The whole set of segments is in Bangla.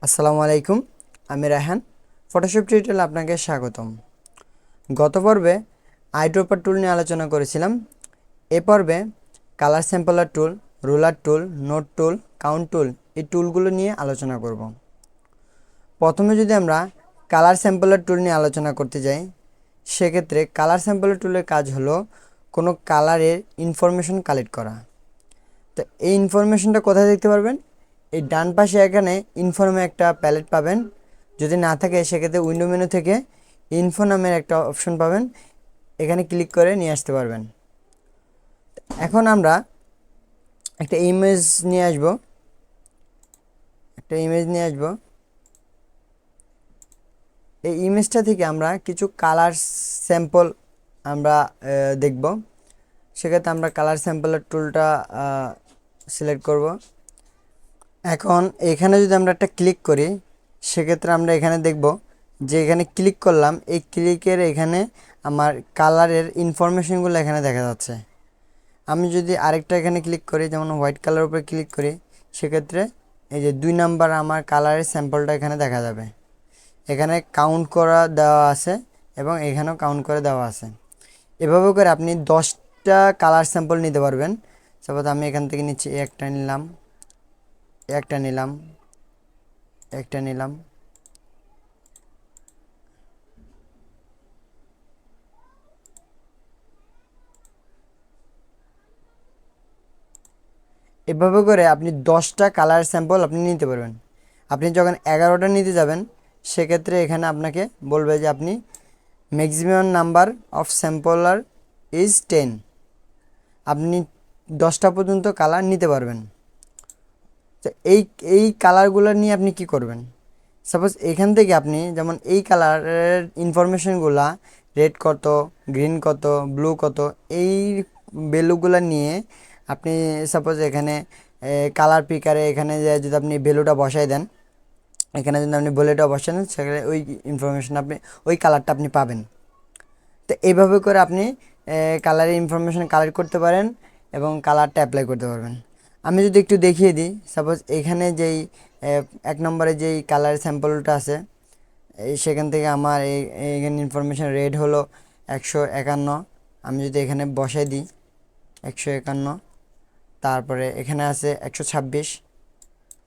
আসসালামু আলাইকুম, আমি রায়হান। ফটোশপ টিউটোরিয়ালে আপনাকে স্বাগতম। গত পর্বে আইড্রপার টুল নিয়ে আলোচনা করেছিলাম। এ পর্বে কালার স্যাম্পলার টুল, রুলার টুল, নোট টুল, কাউন্ট টুল এই টুলগুলো নিয়ে আলোচনা করব। প্রথমে যদি আমরা কালার স্যাম্পলার টুল নিয়ে আলোচনা করতে যাই, সেক্ষেত্রে কালার স্যাম্পলার টুলের কাজ হলো কোনো কালারের ইনফরমেশন কালেক্ট করা। তো এই ইনফরমেশনটা কোথায় দেখতে পারবেন? এই ডান পাশে এখানে ইনফো একটা প্যালেট পাবেন। যদি না থাকে সেক্ষেত্রে উইন্ডো মেনু থেকে ইনফো নামের একটা অপশন পাবেন, এখানে ক্লিক করে নিয়ে আসতে পারবেন। এখন আমরা একটা ইমেজ নিয়ে আসব। এই ইমেজটা থেকে আমরা কিছু কালার স্যাম্পল আমরা দেখব। সেক্ষেত্রে আমরা কালার স্যাম্পলের টুলটা সিলেক্ট করব। এখন এখানে যদি আমরা একটা ক্লিক করি, সেক্ষেত্রে আমরা এখানে দেখব যে এখানে ক্লিক করলাম, এই ক্লিকের এখানে আমার কালারের ইনফরমেশনগুলো এখানে দেখা যাচ্ছে। আমি যদি আরেকটা এখানে ক্লিক করি, যেমন হোয়াইট কালার উপরে ক্লিক করি, সেক্ষেত্রে এই যে 2 নাম্বার আমার কালারের স্যাম্পলটা এখানে দেখা যাবে। এখানে কাউন্ট করা দেওয়া আছে এবং এখানেও কাউন্ট করে দেওয়া আছে। এভাবে করে আপনি 10টা কালার স্যাম্পল নিতে পারবেন। সাপোজ আমি এখান থেকে নিচ্ছি, একটা নিলাম, একটা নিলাম, একটা নিলাম। এভাবে করে আপনি 10টা কালার স্যাম্পল আপনি নিতে পারবেন। আপনি যখন 11টা নিতে যাবেন, সেক্ষেত্রে এখানে আপনাকে বলবে যে আপনি maximum number of sampler is 10। আপনি 10টা পর্যন্ত কালার নিতে পারবেন। তো এই এই কালারগুলো নিয়ে আপনি কি করবেন? সাপোজ এখান থেকে আপনি যেমন এই কালারের ইনফরমেশনগুলা, রেড কত, গ্রিন কত, ব্লু কত, এই ভ্যালুগুলো নিয়ে আপনি সাপোজ এখানে কালার পিকারে এখানে যদি আপনি ভ্যালুটা বসাই দেন, এখানে যদি আপনি ভ্যালুটা বসান, সেখানে ওই ইনফরমেশন আপনি ওই কালারটা আপনি পাবেন। তো এইভাবে করে আপনি কালারের ইনফরমেশন কালেক্ট করতে পারেন এবং কালারটা অ্যাপ্লাই করতে পারবেন। আমি যদি একটু দেখিয়ে দিই, সাপোজ এখানে যেই 1 নম্বরে যেই কালার স্যাম্পলটা আছে, সেখান থেকে আমার এইখানে ইনফরমেশন রেড হলো 151। আমি যদি এখানে বসাই দিই 151, তারপরে এখানে আছে 126,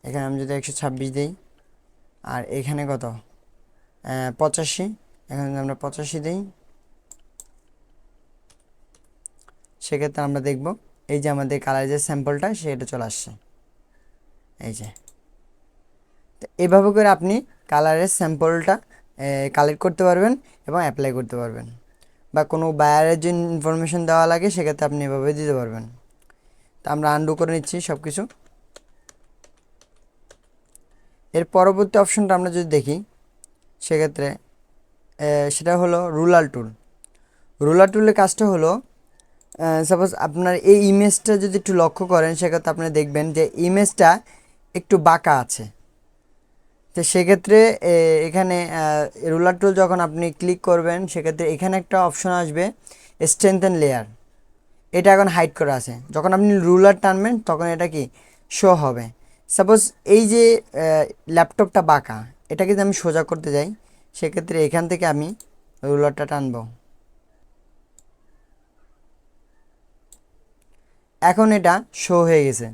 এখানে আমি যদি 126 দিই, আর এখানে কত 85, এখানে যদি আমরা 85 দিই, সেক্ষেত্রে আমরা দেখব এই যে আমাদের কালারের যে স্যাম্পলটা সেটা চলে আসছে। এই যে, তো এভাবে করে আপনি কালারের স্যাম্পলটা কালেক্ট করতে পারবেন এবং অ্যাপ্লাই করতে পারবেন। বা কোনো বায়ারের যে ইনফরমেশন দেওয়া লাগে, সেক্ষেত্রে আপনি এভাবে দিতে পারবেন। তো আমরা আনডু করে নিচ্ছি সব কিছু। এর পরবর্তী অপশনটা আমরা যদি দেখি, সেক্ষেত্রে সেটা হলো রুলার টুল। রুলার টুলের কাজটা হলো, সাপোজ আপনার এই ইমেজটা যদি একটু লক্ষ্য করেন, সেক্ষেত্রে আপনি দেখবেন যে ইমেজটা একটু বাঁকা আছে। তো সেক্ষেত্রে এখানে রুলার টুল যখন আপনি ক্লিক করবেন, সেক্ষেত্রে এখানে একটা অপশন আসবে স্ট্রেংথেন লেয়ার। এটা এখন হাইড করা আছে। যখন আপনি রুলার টানবেন, তখন এটা কি শো হবে। সাপোজ এই যে ল্যাপটপটা বাঁকা, এটাকে যদি আমি সোজা করতে যাই, সেক্ষেত্রে এখান থেকে আমি রুলারটা টানবো। এখন এটা শো হয়ে গেছে।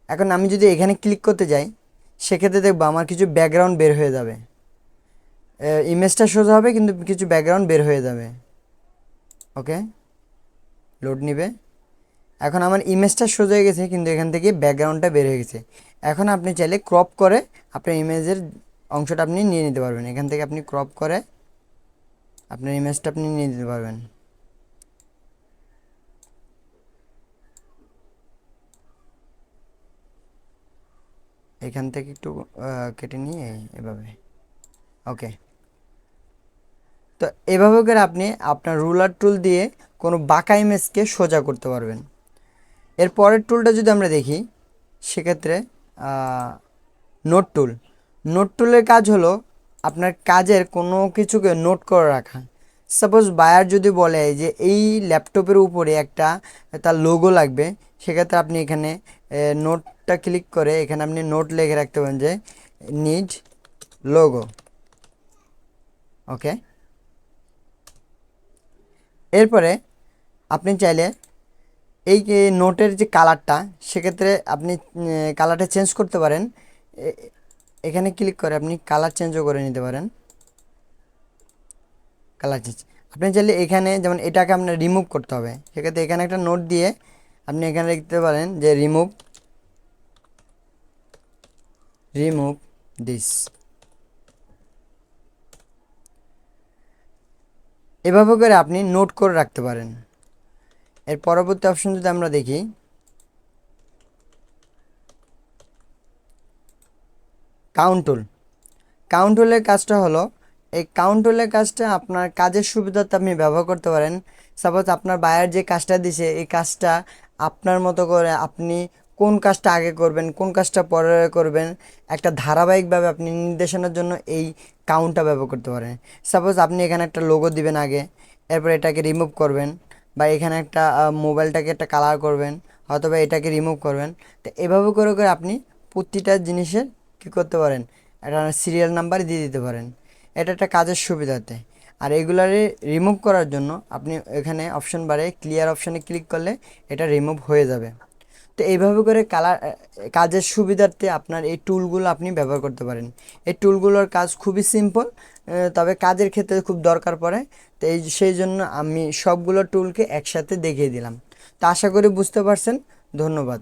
এখন আমি যদি এখানে ক্লিক করতে যাই, সেক্ষেত্রে দেখবো আমার কিছু ব্যাকগ্রাউন্ড বের হয়ে যাবে। ইমেজটা সোজা হবে কিন্তু কিছু ব্যাকগ্রাউন্ড বের হয়ে যাবে। ওকে, লোড নিবে। এখন আমার ইমেজটা সোজা হয়ে গেছে, কিন্তু এখান থেকে ব্যাকগ্রাউন্ডটা বের হয়ে গেছে। এখন আপনি চাইলে ক্রপ করে আপনার ইমেজের অংশটা আপনি নিয়ে নিতে পারবেন। এখান থেকে আপনি ক্রপ করে আপনার ইমেজটা আপনি নিয়ে নিতে পারবেন। এখান থেকে একটু কেটে নিয়ে এভাবে। ওকে, তো এভাবে করে আপনি আপনার রুলার টুল দিয়ে কোনো বাঁকা ইমেজকে সোজা করতে পারবেন। এর পরের টুলটা যদি আমরা দেখি, সেক্ষেত্রে নোট টুল। নোট টুলের কাজ হলো আপনার কাজের কোনো কিছুকে নোট করে রাখা। সাপোজ বায়ার যদি বলে যে এই ল্যাপটপের উপরে একটা তার লোগো লাগবে, সেক্ষেত্রে আপনি এখানে নোটটা ক্লিক করে এখানে আপনি নোট লিখে রাখতে পারেন যে নিড লোগো। ওকে, এরপরে আপনি চাইলে এই যে নোটের যে কালারটা, সেক্ষেত্রে আপনি কালারটা চেঞ্জ করতে পারেন। এখানে ক্লিক করে আপনি কালার চেঞ্জও করে নিতে পারেন। কালার চেঞ্জ আপনি চাইলে এখানে, যেমন এটাকে আপনার রিমুভ করতে হবে, সেক্ষেত্রে এখানে একটা নোট দিয়ে আপনি এখানে লিখতে পারেন যে রিমুভ দিস। এভাবে করে আপনি নোট করে রাখতে পারেন। এর পরবর্তী অপশন যদি আমরা দেখি, কাউন্ট টুল। কাউন্ট টুলের কাজটা হলো, এই কাউন্ট টুলের কাজটা আপনার কাজের সুবিধাতে আপনি ব্যবহার করতে পারেন। সাপোজ আপনার বায়ার যে কাজটা দিছে, এই কাজটা আপনার মতো করে আপনি কোন কাজটা আগে করবেন, কোন কাজটা পরে করবেন, একটা ধারাবাহিকভাবে আপনি নির্দেশনার জন্য এই কাউন্টটা ব্যবহার করতে পারেন। সাপোজ আপনি এখানে একটা লোগো দিবেন আগে, এরপর এটাকে রিমুভ করবেন, বা এখানে একটা মোবাইলটাকে একটা কালার করবেন, অথবা এটাকে রিমুভ করবেন। তো এভাবে করে করে আপনি প্রতিটা জিনিসের কী করতে পারেন, একটা সিরিয়াল নাম্বার দিয়ে দিতে পারেন। এটা একটা কাজের সুবিধাতে। আর এগুলারে রিমুভ করার জন্য আপনি এখানে অপশন বারে ক্লিয়ার অপশানে ক্লিক করলে এটা রিমুভ হয়ে যাবে। তো এইভাবে করে কাজের সুবিধার্থে আপনার এই টুলগুলো আপনি ব্যবহার করতে পারেন। এই টুলগুলোর কাজ খুবই সিম্পল, তবে কাজের ক্ষেত্রে খুব দরকার পড়ে। তো সেই জন্য আমি সবগুলো টুলকে একসাথে দেখিয়ে দিলাম। তো আশা করি বুঝতে পারছেন। ধন্যবাদ।